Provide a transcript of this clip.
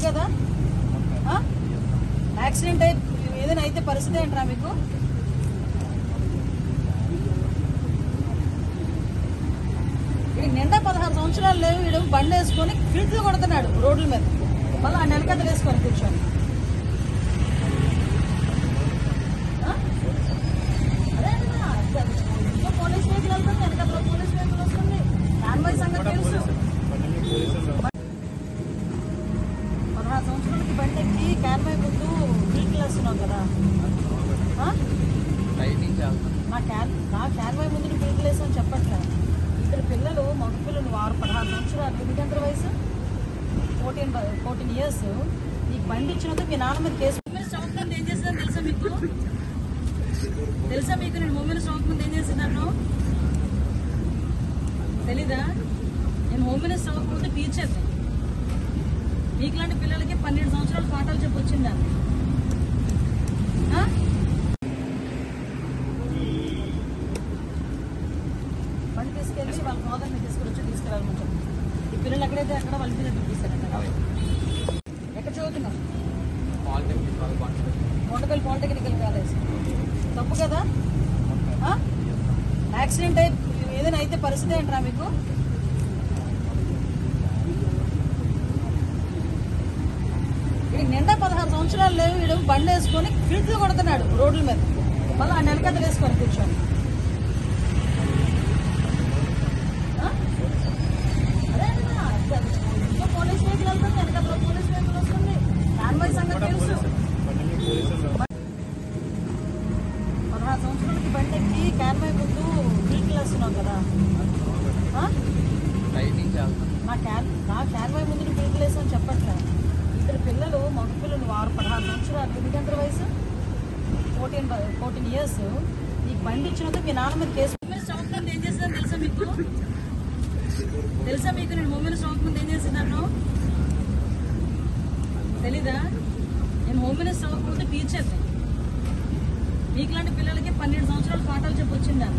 కదా యాక్సిడెంట్ అయి ఏదైనా అయితే పరిస్థితి ఏంట్రా మీకు? నిండా 16 సంవత్సరాలు లేవు, వీడు బండి వేసుకొని ఫిల్ట్లు కొడుతున్నాడు రోడ్ల మీద, మళ్ళీ ఆ నెలకథలు వేసుకొని కూర్చొని. అదే పోలీస్ వెహికల్ వెళ్తుంది, వెనకథలో పోలీస్ వెహికల్ వస్తుంది, నాన్ సంగతి తెలుసు. 16 సంవత్సరాలకి బండి ఎక్కి క్యాన్వాయ్ ముందు ఫిల్ట్లు వేస్తున్నావు కదా. నా క్యాన్వాయ్ ముందు ఫిల్ట్లు వేసాను చెప్పట్లేదు. ఇద్దరు పిల్లలు, మగ పిల్లలు 16 సంవత్సరాలు, ఎందుకంత వయసు 14 years. నీకు బండి ఇచ్చినందుకు మీ నాన్న మీద కేసు. స్టాక్ ముందు ఏం చేసిందని తెలుసా మీకు? నేను మూవీలో స్టాక్ ముందు ఏం చేసినాను తెలీదా? నేను మూవీలో స్టాక్ ముందు టీచర్. మీకులాంటి పిల్లలకి 12 సంవత్సరాలు పాఠాలు చెప్పొచ్చిందా? బండి తీసుకెళ్ళి వాళ్ళ ఫాదర్ని తీసుకురావాలని చెప్పి ఈ పిల్లలు ఎక్కడైతే అక్కడ వాళ్ళ ఇంటి దగ్గర తీసుకెళ్ళండి. ఎక్కడ చదువుతున్నారు? Kondapalli polytechnical college. తప్పు కదా? యాక్సిడెంట్ అయి ఏదైనా అయితే పరిస్థితి ఏంట్రా మీకు? నిండా 16 సంవత్సరాలు లేవు, వీడు బండి వేసుకొని ఫిల్ట్లు కొడుతున్నాడు రోడ్ల మీద, మళ్ళీ ఆ నెలకథలు వేసుకొని కూర్చొని. పోలీస్ వెహికల్ వెళ్తుంది, వెనకథలో పోలీస్ వెహికల్ వస్తుంది, నాన్ సంగతి తెలుసు. 16 సంవత్సరాలకి బండి ఎక్కి క్యాన్వాయ్ ముందు ఫిల్ట్లు వేస్తున్నావు కదా. నా క్యాన్వాయ్ ముందు ఫిల్ట్లు వేసాను చెప్పట్లేదు. ఇద్దరు పిల్లలు, మగ పిల్లలు 16 సంవత్సరాలు, ఎందుకంత వయసు 14 years. నీకు బండి ఇచ్చినందుకు మీ నాన్న మీద కేసు. స్టాక్ ముందు ఏం చేసిందని తెలుసా మీకు? నేను మూవీలో స్టాక్ ముందు ఏం చేసినాను తెలీదా? నేను మూవీలో స్టాక్ ముందు టీచర్. మీకులాంటి పిల్లలకి 12 సంవత్సరాలు పాఠాలు చెప్పొచ్చిందా?